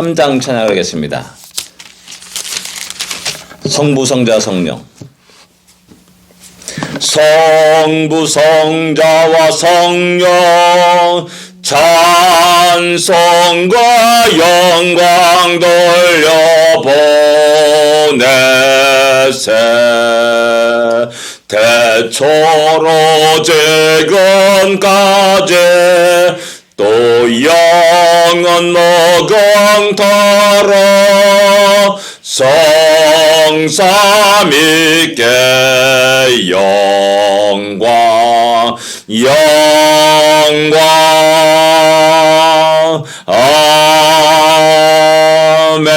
3장 찬양을 하겠습니다. 성부, 성자, 성령. 성부, 성자와 성령 찬송과 영광 돌려보내세. 대초로 지금까지 또 영원 무궁토록 성삼위께 영광 아멘.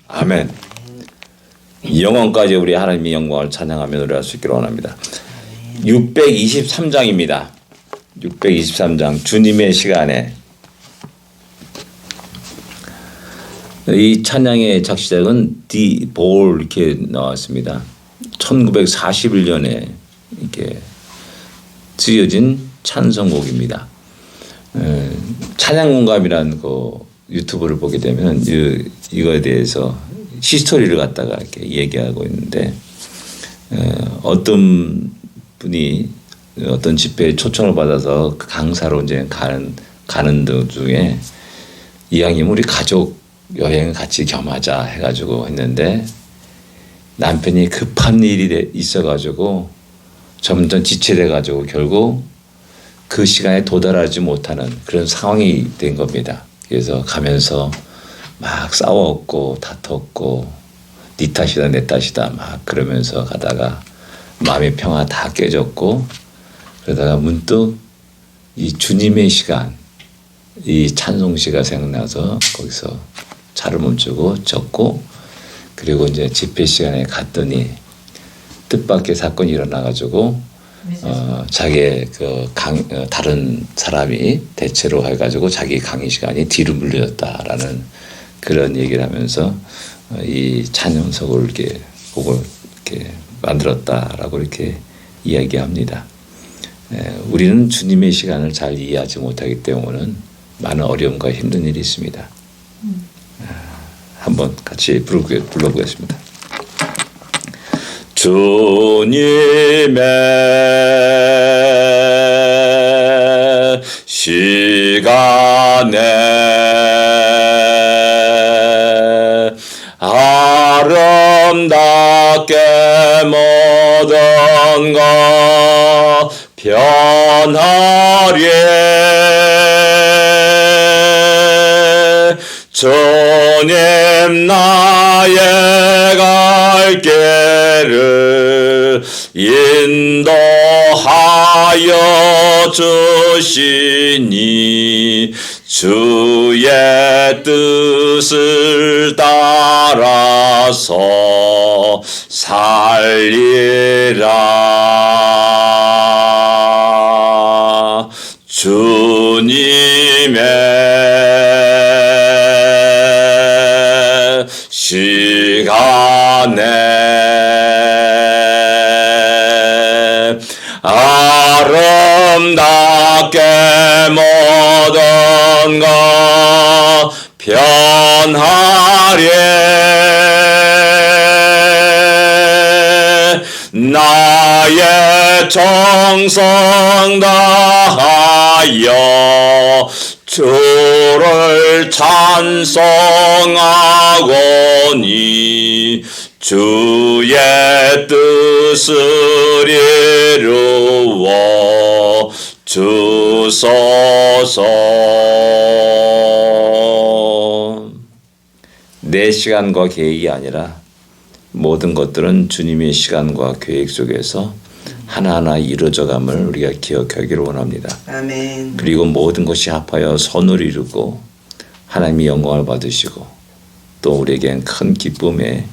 아멘. 영원까지 우리 하나님의 영광을 찬양하며 노래할 수 있기를 원합니다. 623장입니다. 623장 주님의 시간에. 이 찬양의 작시작은 디볼 이렇게 나왔습니다. 1941년에 이렇게 쓰여진 찬송곡입니다. 찬양공감이라는 그 유튜브를 보게 되면 이거에 대해서 히스토리를 갖다가 이렇게 얘기하고 있는데, 어떤 분이 어떤 집회에 초청을 받아서 강사로 이제 가는 도중에 이왕이면 우리 가족 여행 같이 겸하자 해가지고 했는데, 남편이 급한 일이 있어가지고 점점 지체돼가지고 결국 그 시간에 도달하지 못하는 그런 상황이 된 겁니다. 그래서 가면서 막 싸웠고 다퉜고 네 탓이다 내 탓이다 막 그러면서 가다가 마음의 평화 다 깨졌고, 그러다가 문득 이 주님의 시간, 이 찬송시가 생각나서 거기서 차를 멈추고 적고, 그리고 이제 집회 시간에 갔더니 뜻밖의 사건이 일어나가지고 자기의 다른 사람이 대체로 해가지고 자기 강의 시간이 뒤로 물려졌다라는 그런 얘기를 하면서 이 찬양석을 이렇게 곡을 이렇게 만들었다라고 이렇게 이야기합니다. 우리는 주님의 시간을 잘 이해하지 못하기 때문에 많은 어려움과 힘든 일이 있습니다. 한번 같이 불러보겠습니다. 주님의 시간에 아름답게 모든 것 변하리. 주님 나의 갈 길을 인도하여 주시니 주의 뜻을 따라서 살리라. 주님의 시간에 아름답게 모든 것 변하리. 나의 정성 다하여 주를 찬송하오니 주의 뜻을 이루어 주소서. 내 시간과 계획이 아니라 모든 것들은 주님의 시간과 계획 속에서 하나하나 이루어져감을 우리가 기억하기를 원합니다. 아멘. 그리고 모든 것이 합하여 선을 이루고 하나님의 영광을 받으시고 또 우리에겐 큰 기쁨의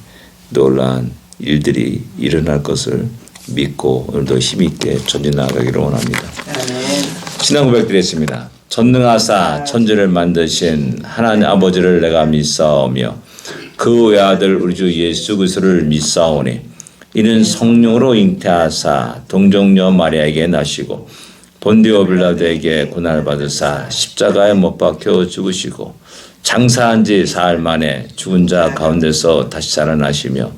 놀라운 일들이 일어날 것을 믿고 오늘도 힘있게 전진 나아가기를 원합니다. 아멘. 신앙 고백드리겠습니다. 전능하사 천지를 만드신 하나님 아버지를 내가 믿사오며 그 외아들 우리 주 예수 그리스도를 믿사오니 이는 성령으로 잉태하사 동정녀 마리아에게 나시고 본디오 빌라도에게 고난을 받으사 십자가에 못 박혀 죽으시고 장사한 지 사흘 만에 죽은 자 가운데서 다시 살아나시며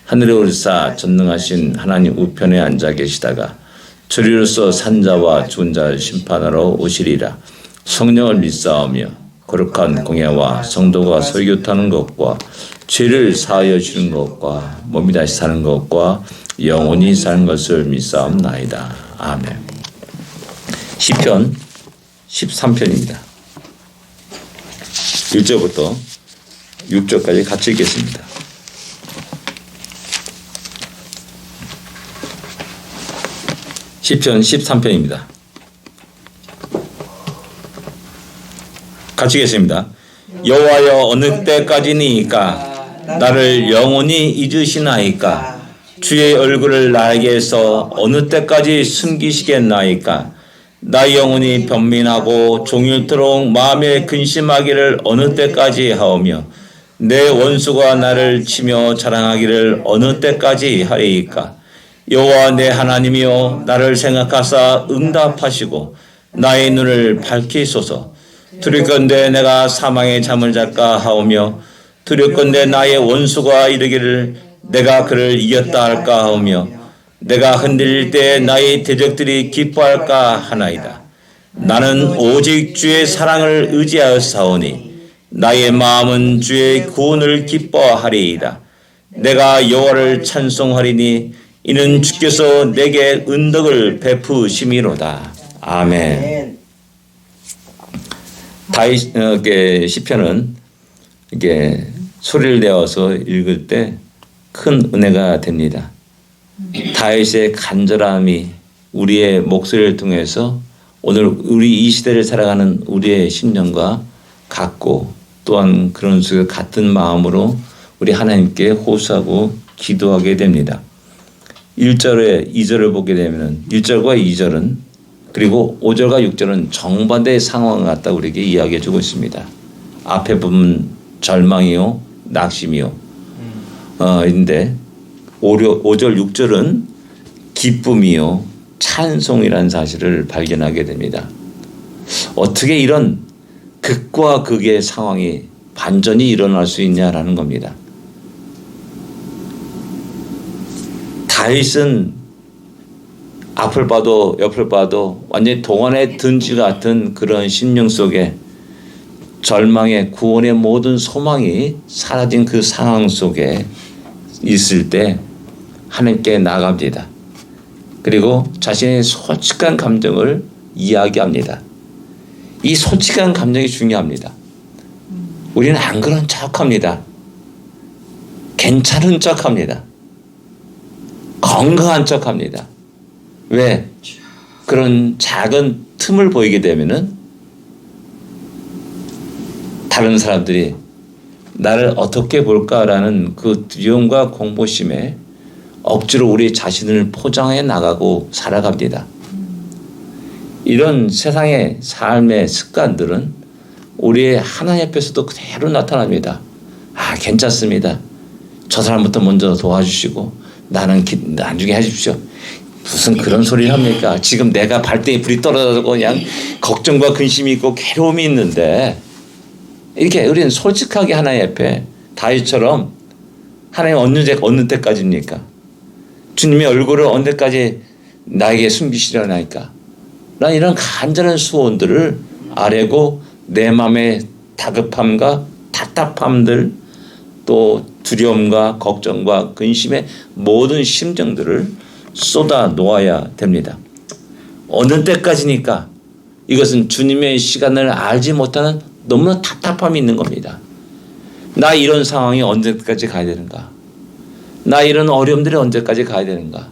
하늘에 오르사 전능하신 하나님 우편에 앉아 계시다가 주리로서 산자와 죽은 자를 심판하러 오시리라. 성령을 믿사오며 거룩한 공예와 성도가 설교타는 것과 죄를 사하여 주는 것과 몸이 다시 사는 것과 영원히 사는 것을 믿사옵나이다. 아멘. 시편 13편입니다. 1절부터 6절까지 같이 읽겠습니다. 시편 13편입니다. 같이 읽겠습니다. 여호와여 어느 때까지니까 나를 영원히 잊으시나이까 주의 얼굴을 나에게서 어느 때까지 숨기시겠나이까 나 영혼이 변민하고 종일토록 마음에 근심하기를 어느 때까지 하오며 내 원수가 나를 치며 자랑하기를 어느 때까지 하리이까 여호와 내 하나님이여 나를 생각하사 응답하시고 나의 눈을 밝히소서. 두렵건대 내가 사망의 잠을 잘까 하오며 두렵건대 나의 원수가 이르기를 내가 그를 이겼다 할까 하오며 내가 흔들릴 때 나의 대적들이 기뻐할까 하나이다. 나는 오직 주의 사랑을 의지하여 사오니 나의 마음은 주의 구원을 기뻐하리이다. 내가 여호와를 찬송하리니 이는 주께서 내게 은덕을 베푸심이로다. 아멘. 다윗의 시편은 이게 소리를 내어서 읽을 때 큰 은혜가 됩니다. 다윗의 간절함이 우리의 목소리를 통해서 오늘 우리 이 시대를 살아가는 우리의 심령과 같고 또한 그런 수 같은 마음으로 우리 하나님께 호소하고 기도하게 됩니다. 1절에 2절을 보게 되면 1절과 2절은 그리고 5절과 6절은 정반대의 상황을 갖다 우리에게 이야기해 주고 있습니다. 앞에 보면 절망이요 낙심이요 인데 5절 6절은 기쁨이요 찬송이라는 사실을 발견하게 됩니다. 어떻게 이런 극과 극의 상황이 반전이 일어날 수 있냐라는 겁니다. 다윗은 앞을 봐도 옆을 봐도 완전히 동안의 든지 같은 그런 심령 속에 절망의 구원의 모든 소망이 사라진 그 상황 속에 있을 때 하나님께 나갑니다. 그리고 자신의 솔직한 감정을 이야기합니다. 이 솔직한 감정이 중요합니다. 우리는 안 그런 척합니다. 괜찮은 척합니다. 건강한 척합니다. 왜? 그런 작은 틈을 보이게 되면은 다른 사람들이 나를 어떻게 볼까라는 그 두려움과 공포심에 억지로 우리 자신을 포장해 나가고 살아갑니다. 이런 세상의 삶의 습관들은 우리의 하나님 앞에서도 그대로 나타납니다. 아, 괜찮습니다. 저 사람부터 먼저 도와주시고 나는 나중에 해주십시오. 무슨 그런 소리를 합니까? 지금 내가 발등에 불이 떨어져서 그냥 걱정과 근심이 있고 괴로움이 있는데 이렇게 우리는 솔직하게 하나님 앞에 다윗처럼 하나님 어느 때까지입니까? 주님의 얼굴을 어느 때까지 나에게 숨기시려나이까? 난 이런 간절한 소원들을 아뢰고 내 마음의 다급함과 답답함들 또 두려움과 걱정과 근심의 모든 심정들을 쏟아 놓아야 됩니다. 어느 때까지니까 이것은 주님의 시간을 알지 못하는 너무나 답답함이 있는 겁니다. 나 이런 상황이 언제까지 가야 되는가? 나 이런 어려움들이 언제까지 가야 되는가?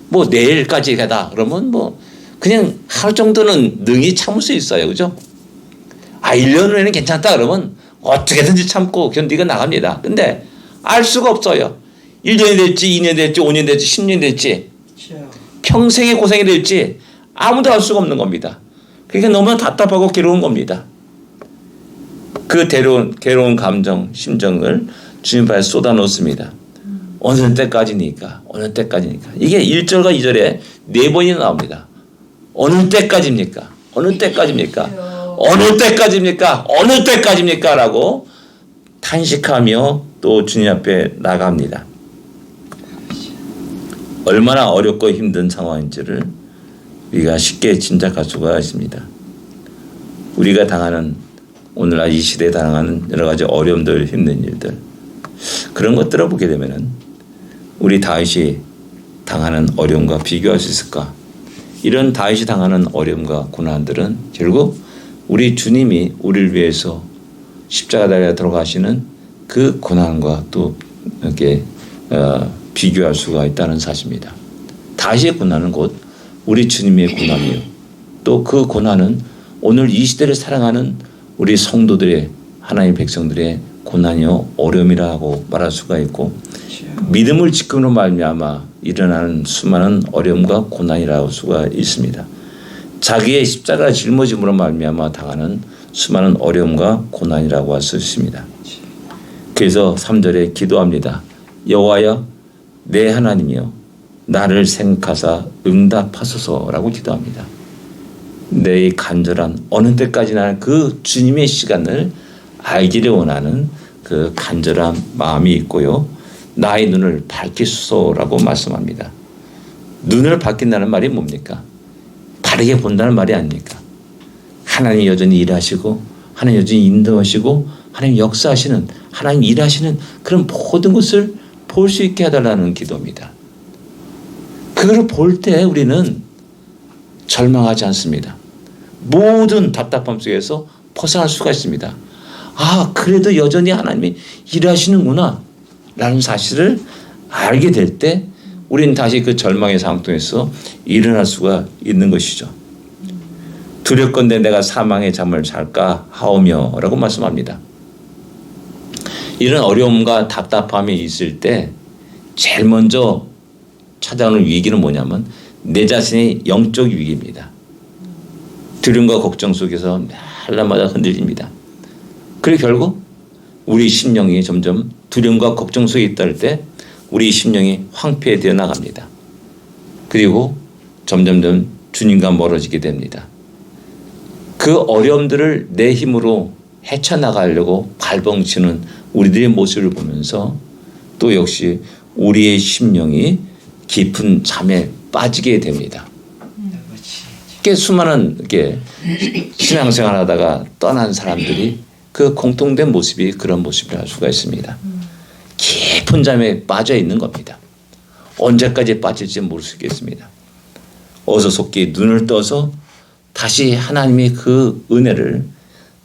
뭐 내일까지 가다 그러면 뭐 그냥 하루 정도는 능히 참을 수 있어요. 그죠? 아 1년 후에는 괜찮다 그러면 어떻게든지 참고 견디고 나갑니다. 근데 알 수가 없어요. 1년이 될지 2년이 될지 5년이 될지 10년이 될지 평생의 고생이 될지 아무도 알 수가 없는 겁니다. 그러니까 너무나 답답하고 괴로운 겁니다. 그 괴로운 감정, 심정을 주님 앞에 쏟아놓습니다. 어느 때까지니까. 이게 1절과 2절에 4번이나 나옵니다. 어느 때까지입니까? 어느 때까지입니까? 어느 때까지입니까? 어느 때까지입니까? 라고 탄식하며 또 주님 앞에 나갑니다. 얼마나 어렵고 힘든 상황인지를 우리가 쉽게 짐작할 수가 있습니다. 우리가 당하는 오늘날 이 시대에 당하는 여러 가지 어려움들, 힘든 일들, 그런 것들을 보게 되면은 우리 다윗이 당하는 어려움과 비교할 수 있을까? 이런 다윗이 당하는 어려움과 고난들은 결국 우리 주님이 우리를 위해서 십자가에 들어가시는 그 고난과 또 이렇게 비교할 수가 있다는 사실입니다. 다윗의 고난은 곧 우리 주님의 고난이요. 또 그 고난은 오늘 이 시대를 살아가는 우리 성도들의 하나님의 백성들의 고난이요 어려움이라고 말할 수가 있고 믿음을 지킴으로 말미암아 일어나는 수많은 어려움과 고난이라고 할 수가 있습니다. 자기의 십자가 짊어짐으로 말미암아 당하는 수많은 어려움과 고난이라고 할 수 있습니다. 그래서 3절에 기도합니다. 여호와여 내 하나님이여 나를 생각하사 응답하소서라고 기도합니다. 내 간절한 어느 때까지나 그 주님의 시간을 알기를 원하는 그 간절한 마음이 있고요. 나의 눈을 밝히소서라고 말씀합니다. 눈을 밝힌다는 말이 뭡니까? 바르게 본다는 말이 아닙니까? 하나님 여전히 일하시고 하나님 여전히 인도하시고 하나님 역사하시는 하나님 일하시는 그런 모든 것을 볼 수 있게 해달라는 기도입니다. 그걸 볼 때 우리는 절망하지 않습니다. 모든 답답함 속에서 벗어날 수가 있습니다. 아, 그래도 여전히 하나님이 일하시는구나 라는 사실을 알게 될 때 우리는 다시 그 절망의 상황 통해서 일어날 수가 있는 것이죠. 두렵건대 내가 사망의 잠을 잘까 하오며 라고 말씀합니다. 이런 어려움과 답답함이 있을 때 제일 먼저 찾아오는 위기는 뭐냐면 내 자신의 영적 위기입니다. 두려움과 걱정 속에서 날마다 흔들립니다. 그리고 결국 우리 심령이 점점 두려움과 걱정 속에 있다 때 우리 심령이 황폐되어 나갑니다. 그리고 점점점 주님과 멀어지게 됩니다. 그 어려움들을 내 힘으로 헤쳐나가려고 발버둥치는 우리들의 모습을 보면서 또 역시 우리의 심령이 깊은 잠에 빠지게 됩니다. 꽤 수많은 신앙생활 하다가 떠난 사람들이 그 공통된 모습이 그런 모습이라 할 수가 있습니다. 깊은 잠에 빠져 있는 겁니다. 언제까지 빠질지 모를 수 있겠습니다. 어서 속히 눈을 떠서 다시 하나님의 그 은혜를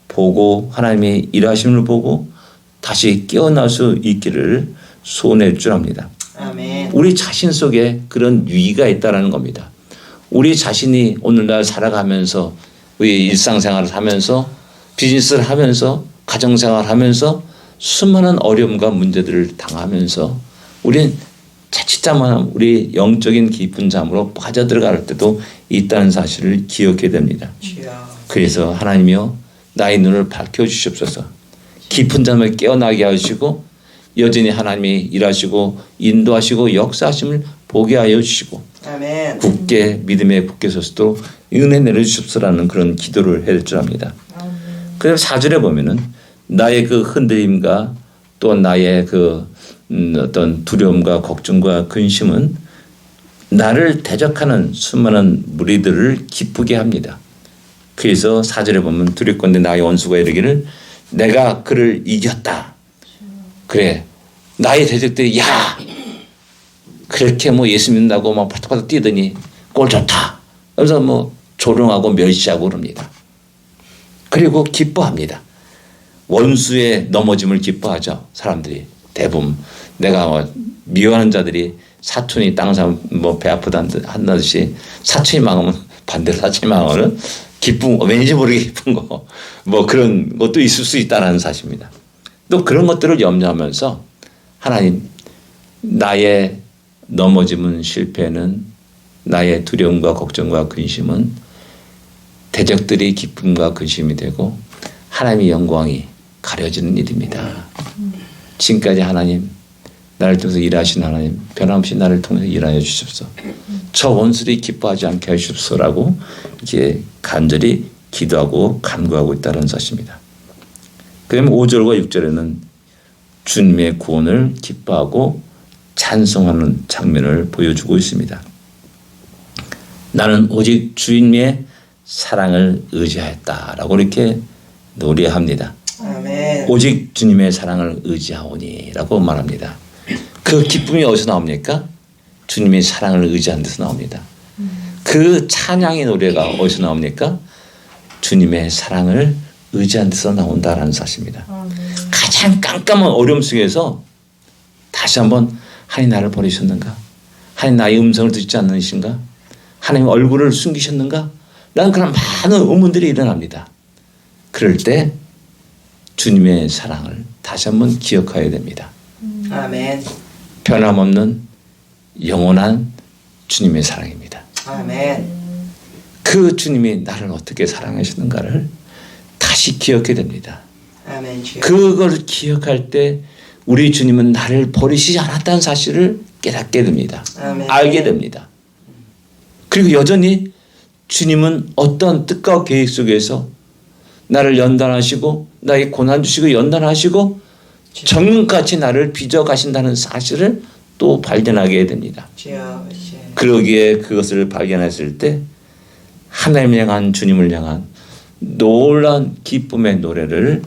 보고 하나님의 일하심을 보고 다시 깨어날 수 있기를 소원해 주랍니다. 아멘. 우리 자신 속에 그런 위기가 있다는 겁니다. 우리 자신이 오늘날 살아가면서 우리 일상생활을 하면서 비즈니스를 하면서 가정생활을 하면서 수많은 어려움과 문제들을 당하면서 우리는 자칫자만 우리 영적인 깊은 잠으로 빠져들어갈 때도 있다는 사실을 기억해야 됩니다. 그래서 하나님이여 나의 눈을 밝혀주시옵소서. 깊은 잠을 깨어나게 하시고 여전히 하나님이 일하시고 인도하시고 역사하심을 보게 하여 주시고 아멘. 굳게 믿음에 굳게 서서도 은혜 내려주십시오라는 그런 기도를 해야 될 줄 압니다. 그래서 4절에 보면은 나의 그 흔들림과 또 나의 그 어떤 두려움과 걱정과 근심은 나를 대적하는 수많은 무리들을 기쁘게 합니다. 그래서 4절에 보면 두렵건대 나의 원수가 이르기를 내가 그를 이겼다. 그래 나의 대적들이 야 그렇게 뭐 예수 믿는다고 막 파닥파닥 뛰더니 꼴 좋다. 그래서 뭐 조롱하고 멸시하고 그럽니다. 그리고 기뻐합니다. 원수의 넘어짐을 기뻐하죠. 사람들이 대부분 내가 미워하는 자들이 사촌이 다른 사람 뭐 배 아프다 한다듯이 사촌이 망하면 반대로 사촌이 망하면 기쁜 거 왠지 모르게 기쁜 거 뭐 그런 것도 있을 수 있다는 사실입니다. 또 그런 것들을 염려하면서 하나님 나의 넘어짐은 실패는 나의 두려움과 걱정과 근심은 대적들이 기쁨과 근심이 되고 하나님의 영광이 가려지는 일입니다. 지금까지 하나님 나를 통해서 일하신 하나님, 변함없이 나를 통해서 일하여 주십시오. 저 원수들이 기뻐하지 않게 하십시오라고 이렇게 간절히 기도하고 간구하고 있다는 사실입니다. 그다음에 5절과 6절에는 주님의 구원을 기뻐하고 찬송하는 장면을 보여주고 있습니다. 나는 오직 주님의 사랑을 의지하였다라고 이렇게 노래합니다. 아멘. 오직 주님의 사랑을 의지하오니라고 말합니다. 그 기쁨이 어디서 나옵니까? 주님의 사랑을 의지한 데서 나옵니다. 그 찬양의 노래가 어디서 나옵니까? 주님의 사랑을 의지한 데서 나온다라는 사실입니다. 가장 깜깜한 어려움 속에서 다시 한번 하나님 나를 버리셨는가? 하나님 나의 음성을 듣지 않으신가? 하나님 얼굴을 숨기셨는가? 라는 그런 많은 의문들이 일어납니다. 그럴 때 주님의 사랑을 다시 한번 기억해야 됩니다. 아멘. 변함없는 영원한 주님의 사랑입니다. 아멘. 그 주님이 나를 어떻게 사랑하시는가를 다시 기억해야 됩니다. 아멘. 주여. 그걸 기억할 때 우리 주님은 나를 버리시지 않았다는 사실을 깨닫게 됩니다. 아멘. 알게 됩니다. 그리고 여전히 주님은 어떤 뜻과 계획 속에서 나를 연단하시고 나에게 고난 주시고 연단하시고 정금같이 나를 빚어 가신다는 사실을 또 발견하게 됩니다. 주여. 주여. 그러기에 그것을 발견했을 때 하나님을 향한 주님을 향한 놀라운 기쁨의 노래를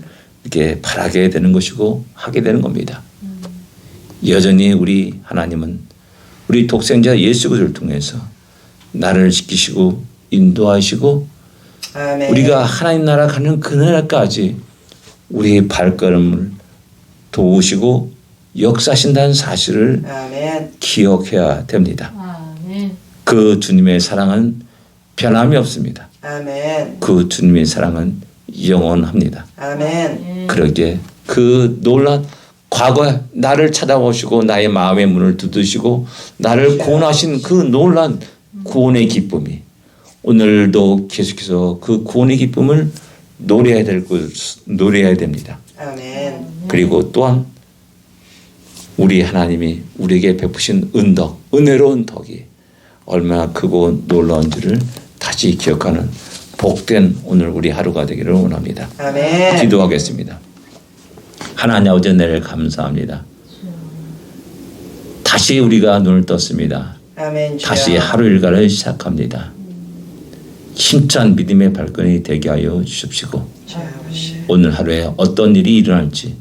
이렇게 바라게 되는 것이고 하게 되는 겁니다. 여전히 우리 하나님은 우리 독생자 예수 그리스도를 통해서 나를 지키시고 인도하시고 아멘. 우리가 하나님 나라 가는 그날까지 우리의 발걸음을 도우시고 역사하신다는 사실을 아멘. 기억해야 됩니다. 아멘. 그 주님의 사랑은 변함이 없습니다. 아멘. 그 주님의 사랑은 영원합니다. 아멘. 그러기에 그 놀란 과거에 나를 찾아오시고 나의 마음의 문을 두드시고 나를 구원하신 그 놀란 구원의 기쁨이 오늘도 계속해서 그 구원의 기쁨을 노래해야 됩니다. 아멘. 그리고 또한 우리 하나님이 우리에게 베푸신 은덕, 은혜로운 덕이 얼마나 크고 놀라운지를 다시 기억하는 복된 오늘 우리 하루가 되기를 원합니다. 아멘. 기도하겠습니다. 하나님 아버지 은혜를 감사합니다. 다시 우리가 눈을 떴습니다. 아멘. 주여. 다시 하루 일과를 시작합니다. 힘찬 믿음의 발걸음이 되게 하여 주십시고 주여. 주여. 오늘 하루에 어떤 일이 일어날지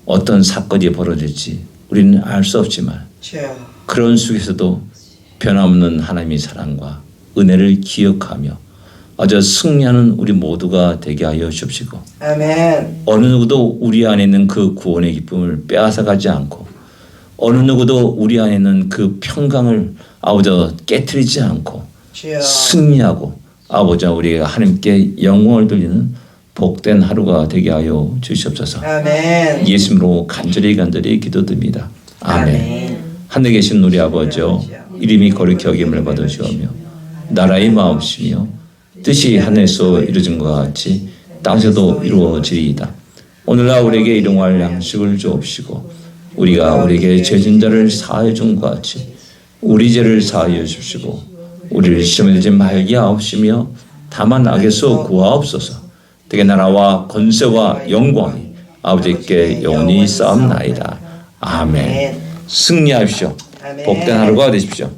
어떤 사건이 벌어질지 우리는 알 수 없지만 주여. 그런 속에서도 변함없는 하나님의 사랑과 은혜를 기억하며 아주 승리하는 우리 모두가 되게 하여 주십시고 아멘. 어느 누구도 우리 안에 있는 그 구원의 기쁨을 빼앗아가지 않고 어느 누구도 우리 안에 있는 그 평강을 아버지 깨트리지 않고 주여. 승리하고 아버지 우리가 하나님께 영광을 돌리는 복된 하루가 되게 하여 주시옵소서. 아멘. 예수님으로 간절히 기도드립니다. 아멘. 아멘. 하늘에 계신 우리 아버지여 이름이 거룩히 여김을 받으시오며 나라의 마음이시며 뜻이 하늘에서 이루어진 것 같이 땅에서도 이루어지리이다. 오늘날 우리에게 일용할 양식을 주옵시고 우리가 우리에게 죄진 자를 사하여 준 것 같이 우리 죄를 사하여 주시고 우리를 시험에 들지 말게 하옵시며 다만 악에서 구하옵소서. 되게 나라와 권세와 영광이 아버지께 영원히 쌓옵나이다. 아멘. 승리하십시오. 복된 하루가 되십시오.